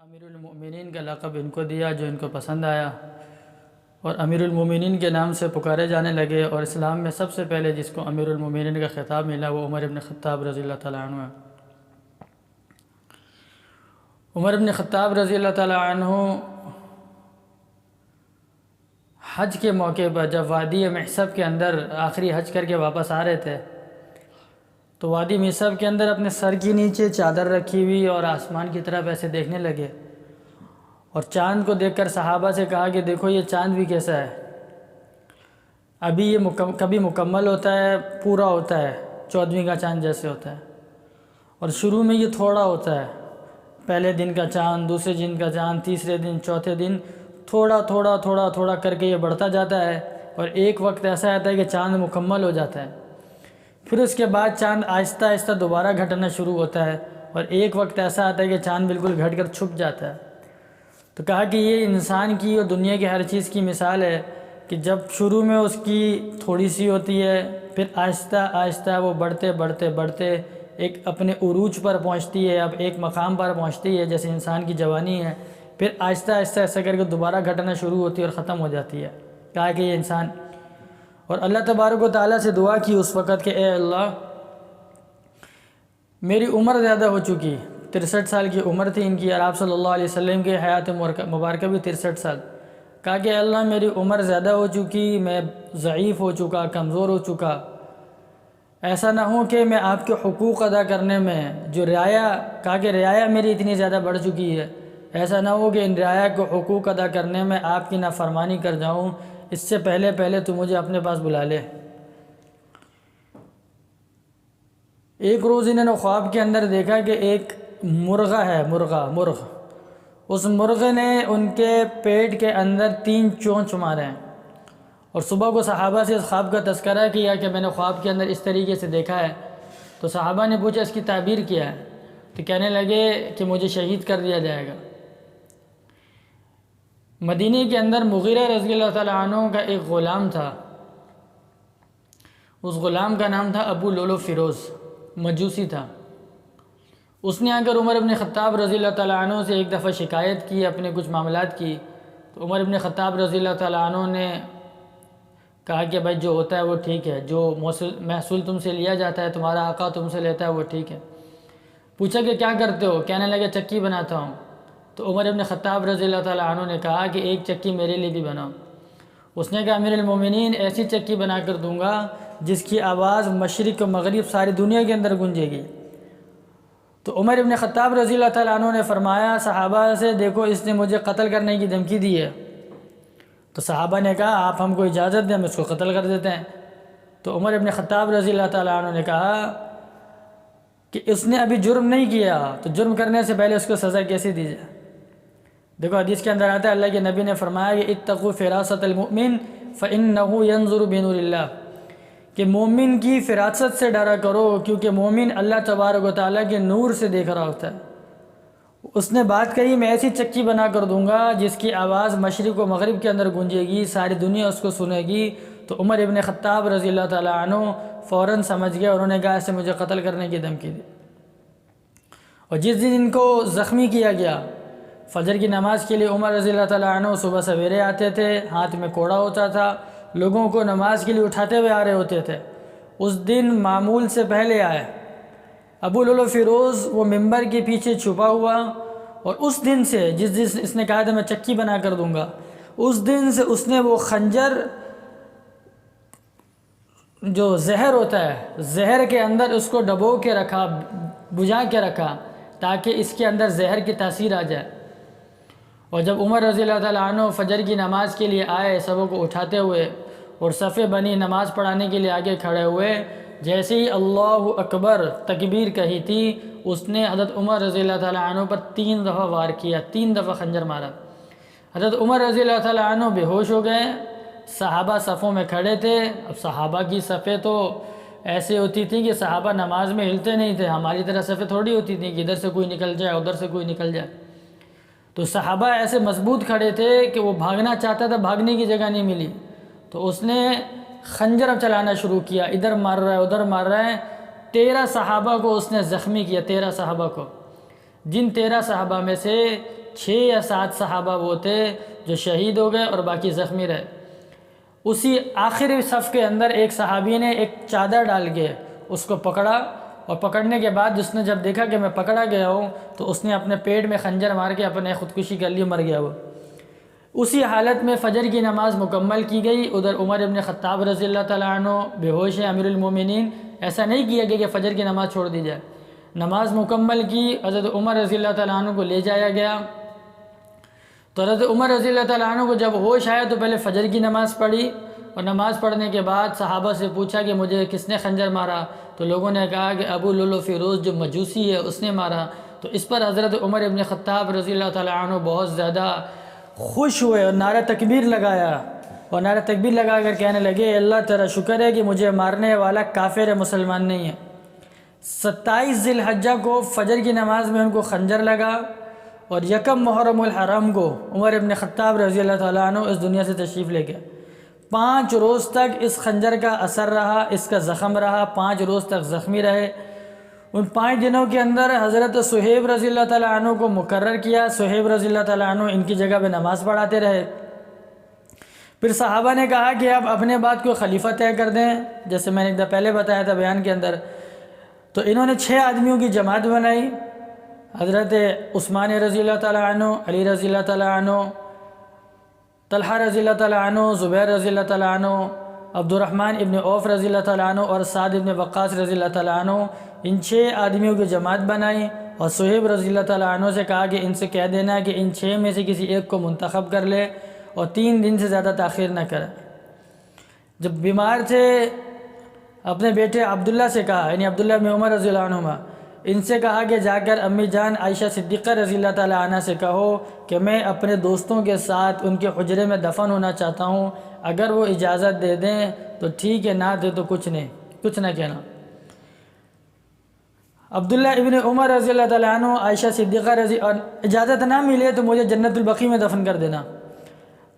امیر المؤمنین کا لقب ان کو دیا جو ان کو پسند آیا، اور امیر المؤمنین کے نام سے پکارے جانے لگے، اور اسلام میں سب سے پہلے جس کو امیر المؤمنین کا خطاب ملا وہ عمر بن خطاب رضی اللہ تعالیٰ عنہ ہے۔ عمر بن خطاب رضی اللہ تعالیٰ عنہ حج کے موقع پر جب وادی محصب کے اندر آخری حج کر کے واپس آ رہے تھے تو وادی محصب کے اندر اپنے سر کے نیچے چادر رکھی ہوئی اور آسمان کی طرف ایسے دیکھنے لگے، اور چاند کو دیکھ کر صحابہ سے کہا کہ دیکھو یہ چاند بھی کیسا ہے، ابھی یہ کبھی مکمل ہوتا ہے، پورا ہوتا ہے 14ویں کا چاند جیسے ہوتا ہے، اور شروع میں یہ تھوڑا ہوتا ہے، پہلے دن کا چاند، دوسرے دن کا چاند، تیسرے دن، چوتھے دن، تھوڑا تھوڑا تھوڑا تھوڑا کر کے یہ بڑھتا جاتا ہے، اور ایک وقت ایسا آتا ہے کہ چاند مکمل ہو جاتا ہے، پھر اس کے بعد چاند آہستہ آہستہ دوبارہ گھٹنا شروع ہوتا ہے، اور ایک وقت ایسا آتا ہے کہ چاند بالکل گھٹ کر چھپ جاتا ہے۔ تو کہا کہ یہ انسان کی اور دنیا کی ہر چیز کی مثال ہے کہ جب شروع میں اس کی تھوڑی سی ہوتی ہے، پھر آہستہ آہستہ وہ بڑھتے بڑھتے بڑھتے ایک اپنے عروج پر پہنچتی ہے، اب ایک مقام پر پہنچتی ہے جیسے انسان کی جوانی ہے، پھر آہستہ آہستہ ایسا کر کے دوبارہ گھٹنا شروع ہوتی ہے اور ختم ہو جاتی ہے۔ کہا کہ یہ انسان، اور اللہ تبارک و تعالیٰ سے دعا کی اس وقت کہ اے اللہ میری عمر زیادہ ہو چکی، 63 سال کی عمر تھی ان کی، اور آپ صلی اللہ علیہ وسلم کی حیات مبارکہ بھی 63 سال۔ کہا کہ اے اللہ میری عمر زیادہ ہو چکی، میں ضعیف ہو چکا، کمزور ہو چکا، ایسا نہ ہو کہ میں آپ کے حقوق ادا کرنے میں جو رعایا، کہا کہ رعایا میری اتنی زیادہ بڑھ چکی ہے، ایسا نہ ہو کہ ان رعایا کو حقوق ادا کرنے میں آپ کی نافرمانی کر جاؤں، اس سے پہلے تو مجھے اپنے پاس بلا لے۔ ایک روز انہوں نے خواب کے اندر دیکھا کہ ایک مرغہ ہے، مرغ، اس مرغ نے ان کے پیٹ کے اندر 3 چونچ مارے ہیں، اور صبح کو صحابہ سے اس خواب کا تذکرہ کیا کہ میں نے خواب کے اندر اس طریقے سے دیکھا ہے، تو صحابہ نے پوچھا اس کی تعبیر کیا ہے، تو کہنے لگے کہ مجھے شہید کر دیا جائے گا۔ مدینہ کے اندر مغیرہ رضی اللہ تعالیٰ عنہ کا ایک غلام تھا، اس غلام کا نام تھا ابو لولو فیروز، مجوسی تھا۔ اس نے آ کر عمر بن خطاب رضی اللہ تعالیٰ عنہ سے ایک دفعہ شکایت کی، اپنے کچھ معاملات کی، تو عمر بن خطاب رضی اللہ تعالیٰ عنہ نے کہا کہ بھائی جو ہوتا ہے وہ ٹھیک ہے، جو محصول تم سے لیا جاتا ہے، تمہارا آقا تم سے لیتا ہے وہ ٹھیک ہے۔ پوچھا کہ کیا کرتے ہو؟ کہنے لگے چکی بناتا ہوں۔ تو عمر بن خطاب رضی اللہ تعالیٰ عنہ نے کہا کہ ایک چکی میرے لیے بھی بناؤ۔ اس نے کہا امیر المومنین ایسی چکی بنا کر دوں گا جس کی آواز مشرق و مغرب ساری دنیا کے اندر گونجے گی۔ تو عمر بن خطاب رضی اللہ تعالیٰ عنہ نے فرمایا صحابہ سے دیکھو اس نے مجھے قتل کرنے کی دھمکی دی ہے۔ تو صحابہ نے کہا آپ ہم کو اجازت دیں، ہم اس کو قتل کر دیتے ہیں۔ تو عمر بن خطاب رضی اللہ تعالیٰ عنہ نے کہا کہ اس نے ابھی جرم نہیں کیا، تو جرم کرنے سے پہلے اس کو سزا کیسے دی جائے؟ دیکھو حدیث کے اندر آتا ہے اللہ کے نبی نے فرمایا کہ اتقوا فراست المؤمن فإنه ينظر بنور اللہ، کہ مومن کی فراست سے ڈرا کرو کیونکہ مومن اللہ تبارک و تعالیٰ کے نور سے دیکھ رہا ہوتا ہے۔ اس نے بات کہی میں ایسی چکی بنا کر دوں گا جس کی آواز مشرق و مغرب کے اندر گونجے گی، ساری دنیا اس کو سنے گی۔ تو عمر ابن خطاب رضی اللہ تعالیٰ عنہ فوراً سمجھ گیا، انہوں نے کہا ایسے مجھے قتل کرنے کی دھمکی دی۔ اور جس دن ان کو زخمی کیا گیا، فجر کی نماز کے لیے عمر رضی اللہ تعالیٰ عنہ صبح سویرے آتے تھے، ہاتھ میں کوڑا ہوتا تھا، لوگوں کو نماز کے لیے اٹھاتے ہوئے آ رہے ہوتے تھے۔ اس دن معمول سے پہلے آئے، ابو لولو فیروز وہ ممبر کے پیچھے چھپا ہوا، اور اس دن سے جس دن اس نے کہا تھا میں چکی بنا کر دوں گا، اس دن سے اس نے وہ خنجر جو زہر ہوتا ہے، زہر کے اندر اس کو ڈبو کے رکھا، بجھا کے رکھا تاکہ اس کے اندر زہر کی تاثیر آ جائے۔ اور جب عمر رضی اللہ تعالیٰ عنہ فجر کی نماز کے لیے آئے سبوں کو اٹھاتے ہوئے اور صفیں بنی نماز پڑھانے کے لیے آگے کھڑے ہوئے، جیسے ہی اللہ اکبر تکبیر کہی تھی اس نے حضرت عمر رضی اللہ تعالیٰ عنہ پر 3 دفعہ وار کیا، 3 دفعہ خنجر مارا۔ حضرت عمر رضی اللہ تعالیٰ عنہ بے ہوش ہو گئے، صحابہ صفوں میں کھڑے تھے۔ اب صحابہ کی صفیں تو ایسے ہوتی تھیں کہ صحابہ نماز میں ہلتے نہیں تھے، ہماری طرح صفیں تھوڑی ہوتی تھیں کہ ادھر سے کوئی نکل جائے ادھر سے کوئی نکل جائے۔ تو صحابہ ایسے مضبوط کھڑے تھے کہ وہ بھاگنا چاہتا تھا، بھاگنے کی جگہ نہیں ملی، تو اس نے خنجر چلانا شروع کیا، ادھر مار رہا ہے ادھر مار رہا ہے۔ 13 صحابہ کو اس نے زخمی کیا، 13 صحابہ کو، جن 13 صحابہ میں سے 6 یا 7 صحابہ وہ تھے جو شہید ہو گئے اور باقی زخمی رہے۔ اسی آخری صف کے اندر ایک صحابی نے ایک چادر ڈال کے اس کو پکڑا، اور پکڑنے کے بعد اس نے جب دیکھا کہ میں پکڑا گیا ہوں تو اس نے اپنے پیٹ میں خنجر مار کے اپنے خودکشی کر لی، مر گیا وہ۔ اسی حالت میں فجر کی نماز مکمل کی گئی۔ ادھر عمر ابن خطاب رضی اللہ تعالیٰ عنہ بے ہوش ہے، امیر المومنین، ایسا نہیں کیا گیا کہ فجر کی نماز چھوڑ دی جائے، نماز مکمل کی۔ حضرت عمر رضی اللہ تعالیٰ عنہ کو لے جایا گیا، تو حضرت عمر رضی اللہ تعالیٰ عنہ کو جب ہوش آیا تو پہلے فجر کی نماز پڑھی، اور نماز پڑھنے کے بعد صحابہ سے پوچھا کہ مجھے کس نے خنجر مارا، تو لوگوں نے کہا کہ ابو لولو فیروز جو مجوسی ہے اس نے مارا۔ تو اس پر حضرت عمر ابن خطاب رضی اللہ تعالیٰ عنہ بہت زیادہ خوش ہوئے اور نعرہ تکبیر لگایا، اور نعرہ تکبیر لگا کر کہنے لگے اللہ تیرا شکر ہے کہ مجھے مارنے والا کافر ہے، مسلمان نہیں ہے۔ 27 ذی الحجہ کو فجر کی نماز میں ان کو خنجر لگا، اور 1 محرم الحرام کو عمر ابن خطاب رضی اللہ تعالیٰ عنہ اس دنیا سے تشریف لے گئے۔ 5 روز تک اس خنجر کا اثر رہا، اس کا زخم رہا، 5 روز تک زخمی رہے۔ ان 5 دنوں کے اندر حضرت صہیب رضی اللہ تعالیٰ عنہ کو مقرر کیا، صہیب رضی اللہ تعالیٰ عنہ ان کی جگہ پہ نماز پڑھاتے رہے۔ پھر صحابہ نے کہا کہ اب اپنے بعد کوئی خلیفہ طے کر دیں، جیسے میں نے ایک دفعہ پہلے بتایا تھا بیان کے اندر۔ تو انہوں نے 6 آدمیوں کی جماعت بنائی، حضرت عثمان رضی اللہ تعالیٰ عنہ، علی رضی اللہ تعالیٰ عنہ، طلحہ رضی اللہ تعالیٰ عنہ، زبیر رضی اللہ تعالیٰ عنہ، عبد الرحمن ابن عوف رضی اللہ تعالیٰ عنہ اور سعد ابن وقاص رضی اللہ تعالیٰ عنہ۔ ان 6 آدمیوں کی جماعت بنائی، اور صہیب رضی اللہ تعالیٰ عنہ سے کہا کہ ان سے کہہ دینا کہ ان 6 میں سے کسی ایک کو منتخب کر لے، اور 3 دن سے زیادہ تاخیر نہ کرے۔ جب بیمار تھے اپنے بیٹے عبداللہ سے کہا، یعنی عبداللہ ابن عمر رضی اللہ عنہما، ان سے کہا کہ جا کر امی جان عائشہ صدیقہ رضی اللہ تعالیٰ عنہ سے کہو کہ میں اپنے دوستوں کے ساتھ ان کے حجرے میں دفن ہونا چاہتا ہوں، اگر وہ اجازت دے دیں تو ٹھیک ہے، نہ دے تو کچھ نہ کہنا۔ عبداللہ ابن عمر رضی اللہ تعالیٰ عنہ عائشہ صدیقہ اور اجازت نہ ملے تو مجھے جنت البقیع میں دفن کر دینا۔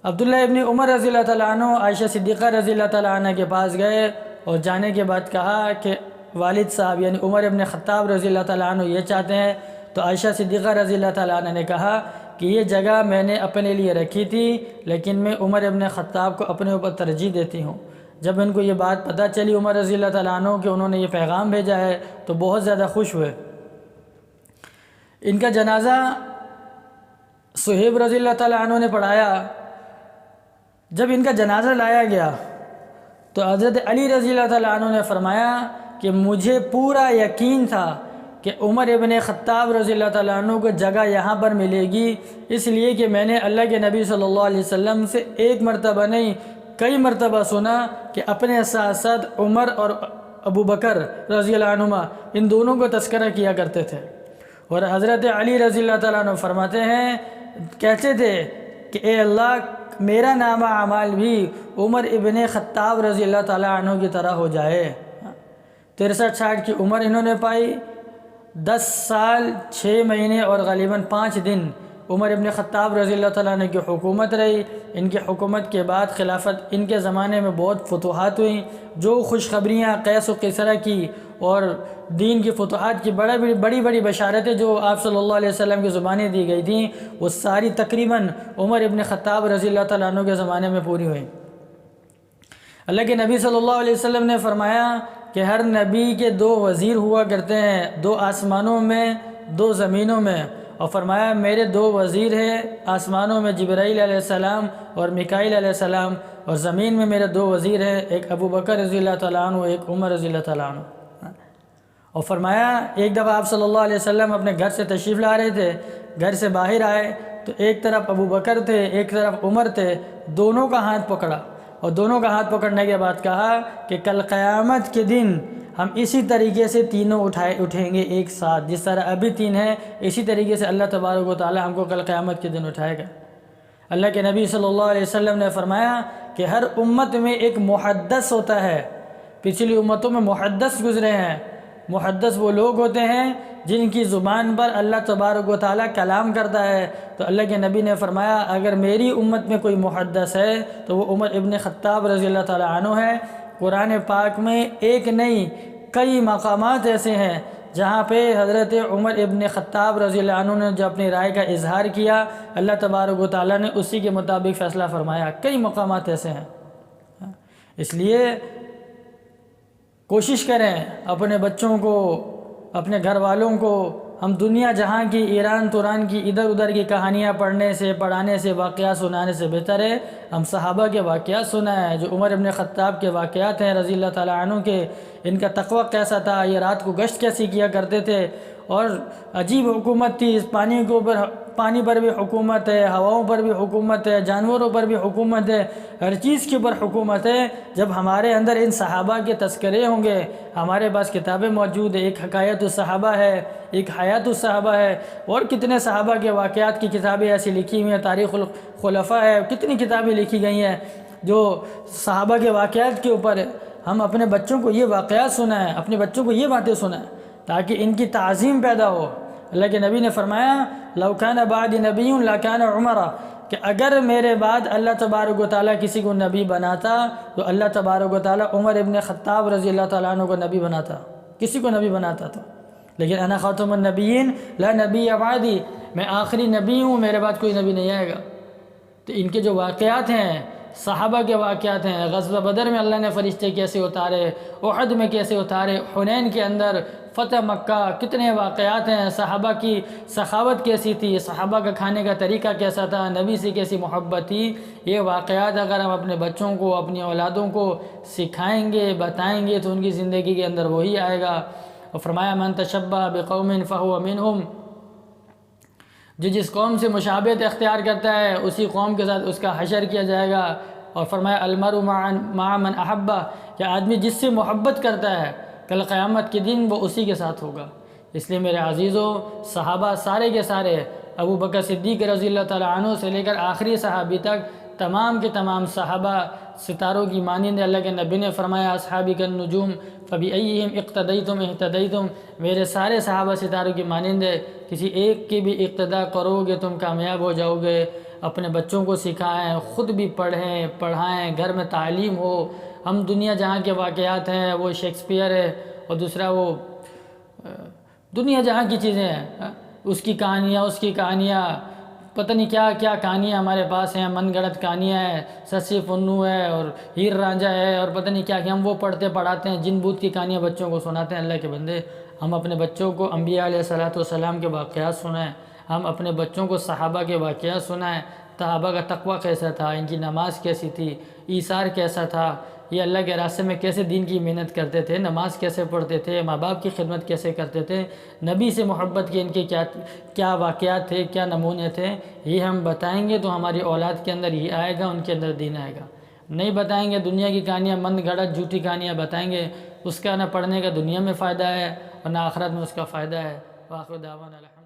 عبداللہ ابن عمر رضی اللہ تعالیٰ عنہ عائشہ صدیقہ رضی اللہ تعالیٰ عنہ کے پاس گئے، اور جانے کے بعد کہا کہ والد صاحب یعنی عمر ابن خطاب رضی اللہ تعالیٰ عنہ یہ چاہتے ہیں۔ تو عائشہ صدیقہ رضی اللہ تعالیٰ عنہ نے کہا کہ یہ جگہ میں نے اپنے لیے رکھی تھی، لیکن میں عمر ابن خطاب کو اپنے اوپر ترجیح دیتی ہوں۔ جب ان کو یہ بات پتہ چلی عمر رضی اللہ تعالیٰ عنہ کہ انہوں نے یہ پیغام بھیجا ہے تو بہت زیادہ خوش ہوئے۔ ان کا جنازہ صہیب رضی اللہ تعالیٰ عنہ نے پڑھایا۔ جب ان کا جنازہ لایا گیا تو حضرت علی رضی اللہ تعالیٰ عنہ نے فرمایا کہ مجھے پورا یقین تھا کہ عمر ابن خطاب رضی اللہ تعالیٰ عنہ کو جگہ یہاں پر ملے گی، اس لیے کہ میں نے اللہ کے نبی صلی اللہ علیہ وسلم سے ایک مرتبہ نہیں کئی مرتبہ سنا کہ اپنے ساتھ ساتھ عمر اور ابو بکر رضی اللہ عنہما ان دونوں کو تذکرہ کیا کرتے تھے۔ اور حضرت علی رضی اللہ تعالیٰ عنہ فرماتے ہیں، کہتے تھے کہ اے اللہ میرا نامہ اعمال بھی عمر ابن خطاب رضی اللہ تعالیٰ عنہ کی طرح ہو جائے۔ 63-60 کی عمر انہوں نے پائی، 10 سال 6 مہینے اور غالباً 5 دن عمر ابن خطاب رضی اللہ تعالیٰ عنہ کی حکومت رہی۔ ان کی حکومت کے بعد خلافت ان کے زمانے میں بہت فتوحات ہوئیں، جو خوشخبریاں قیس و قیصرہ کی اور دین کی فتوحات کی بڑی بڑی بشارتیں جو آپ صلی اللہ علیہ وسلم کی زبانیں دی گئی تھیں، وہ ساری تقریباً عمر ابن خطاب رضی اللہ تعالیٰ عنہ کے زمانے میں پوری ہوئیں۔ اللہ کے نبی صلی اللہ علیہ وسلم نے فرمایا کہ ہر نبی کے 2 وزیر ہوا کرتے ہیں، 2 آسمانوں میں 2 زمینوں میں، اور فرمایا میرے 2 وزیر ہیں، آسمانوں میں جبرائیل علیہ السلام اور میکائیل علیہ السلام، اور زمین میں میرے 2 وزیر ہیں، ایک ابو بکر رضی اللہ تعالیٰ عنہ، ایک عمر رضی اللہ تعالیٰ عنہ۔ اور فرمایا ایک دفعہ آپ صلی اللہ علیہ وسلم اپنے گھر سے تشریف لا رہے تھے، گھر سے باہر آئے تو ایک طرف ابو بکر تھے ایک طرف عمر تھے، دونوں کا ہاتھ پکڑا، اور دونوں کا ہاتھ پکڑنے کے بعد کہا کہ کل قیامت کے دن ہم اسی طریقے سے تینوں اٹھیں گے ایک ساتھ، جس طرح ابھی 3 ہیں اسی طریقے سے اللہ تبارک و تعالی ہم کو کل قیامت کے دن اٹھائے گا۔ اللہ کے نبی صلی اللہ علیہ وسلم نے فرمایا کہ ہر امت میں ایک محدث ہوتا ہے، پچھلی امتوں میں محدث گزرے ہیں۔ محدث وہ لوگ ہوتے ہیں جن کی زبان پر اللہ تبارک و تعالی کلام کرتا ہے۔ تو اللہ کے نبی نے فرمایا اگر میری امت میں کوئی محدث ہے تو وہ عمر ابن خطاب رضی اللہ تعالیٰ عنہ ہے۔ قرآن پاک میں ایک نہیں کئی مقامات ایسے ہیں جہاں پہ حضرت عمر ابن خطاب رضی اللہ عنہ نے جو اپنی رائے کا اظہار کیا، اللہ تبارک و تعالیٰ نے اسی کے مطابق فیصلہ فرمایا۔ کئی مقامات ایسے ہیں، اس لیے کوشش کریں اپنے بچوں کو، اپنے گھر والوں کو، ہم دنیا جہاں کی، ایران توران کی، ادھر ادھر کی کہانیاں پڑھنے سے، پڑھانے سے، واقعات سنانے سے بہتر ہے ہم صحابہ کے واقعات سنائیں، جو عمر ابن خطاب کے واقعات ہیں رضی اللہ تعالیٰ عنہ کے، ان کا تقوی کیسا تھا، یہ رات کو گشت کیسی کیا کرتے تھے، اور عجیب حکومت تھی، اس پانی کے اوپر، پانی پر بھی حکومت ہے، ہواؤں پر بھی حکومت ہے، جانوروں پر بھی حکومت ہے، ہر چیز کے اوپر حکومت ہے۔ جب ہمارے اندر ان صحابہ کے تذکرے ہوں گے، ہمارے پاس کتابیں موجود ہیں، ایک حکایت الصحابہ ہے، ایک حیات الصحابہ ہے، اور کتنے صحابہ کے واقعات کی کتابیں ایسی لکھی ہوئی ہیں، تاریخ الخلفاء ہے، کتنی کتابیں لکھی گئی ہیں جو صحابہ کے واقعات کے اوپر ہے۔ ہم اپنے بچوں کو یہ واقعات سنائیں، اپنے بچوں کو یہ باتیں سنائیں تاکہ ان کی تعظیم پیدا ہو۔ اللہ کے نبی نے فرمایا لو کان بعد نبی لکان عمر، کہ اگر میرے بعد اللہ تبارک و تعالیٰ کسی کو نبی بناتا تو اللہ تبارک و تعالیٰ عمر ابن خطاب رضی اللہ تعالیٰ عنہ کو نبی بناتا، کسی کو نبی بناتا تو۔ لیکن انا خاتم النبیین لا نبی بعدی، میں آخری نبی ہوں، میرے بعد کوئی نبی نہیں آئے گا۔ تو ان کے جو واقعات ہیں، صحابہ کے واقعات ہیں، غزوہ بدر میں اللہ نے فرشتے کیسے اتارے، احد میں کیسے اتارے، حنین کے اندر، فتح مکہ، کتنے واقعات ہیں، صحابہ کی سخاوت کیسی تھی، صحابہ کا کھانے کا طریقہ کیسا تھا، نبی سے کیسی محبت تھی، یہ واقعات اگر ہم اپنے بچوں کو، اپنی اولادوں کو سکھائیں گے، بتائیں گے تو ان کی زندگی کے اندر وہی آئے گا۔ اور فرمایا من تشبہ بقوم فہو منہم، جو جس قوم سے مشابہت اختیار کرتا ہے اسی قوم کے ساتھ اس کا حشر کیا جائے گا۔ اور فرمایا المرء مع من احبہ، کہ آدمی جس سے محبت کرتا ہے کل قیامت کے دن وہ اسی کے ساتھ ہوگا۔ اس لیے میرے عزیزوں، صحابہ سارے کے سارے، ابو بکر صدیق رضی اللہ تعالیٰ عنہ سے لے کر آخری صحابی تک، تمام کے تمام صحابہ ستاروں کی مانند۔ اللہ کے نبی نے فرمایا اصحابی کالنجوم فبأیہم اقتدیتم اہتدیتم، میرے سارے صحابہ ستاروں کی مانند ہے، کسی ایک کی بھی اقتداء کرو گے تم کامیاب ہو جاؤ گے۔ اپنے بچوں کو سکھائیں، خود بھی پڑھیں، پڑھائیں، گھر میں تعلیم ہو۔ ہم دنیا جہاں کے واقعات ہیں، وہ شیکسپیئر ہے، اور دوسرا وہ دنیا جہاں کی چیزیں ہیں، اس کی کہانیاں، پتہ نہیں کیا کیا کہانیاں ہمارے پاس ہیں، من گڑت کہانیاں ہیں، سسی پنو ہے اور ہیر رانجھا ہے، اور پتہ نہیں کیا کہ ہم وہ پڑھاتے ہیں، جن بوت کی کہانیاں بچوں کو سناتے ہیں۔ اللہ کے بندے، ہم اپنے بچوں کو انبیاء علیہ الصلوۃ والسلام کے واقعات سنائیں، ہم اپنے بچوں کو صحابہ کے واقعات سنائیں، صحابہ کا تقویٰ کیسا تھا، ان کی نماز کیسی تھی، ایثار کیسا تھا، یہ اللہ کے راستے میں کیسے دین کی محنت کرتے تھے، نماز کیسے پڑھتے تھے، ماں باپ کی خدمت کیسے کرتے تھے، نبی سے محبت کے ان کے کیا واقعات تھے، کیا نمونے تھے، یہ ہم بتائیں گے تو ہماری اولاد کے اندر یہ آئے گا، ان کے اندر دین آئے گا۔ نہیں بتائیں گے، دنیا کی کہانیاں، مند گھڑت جھوٹی کہانیاں بتائیں گے، اس کا نہ پڑھنے کا دنیا میں فائدہ ہے اور نہ آخرت میں اس کا فائدہ ہے۔ وآخر دعوانا الحمد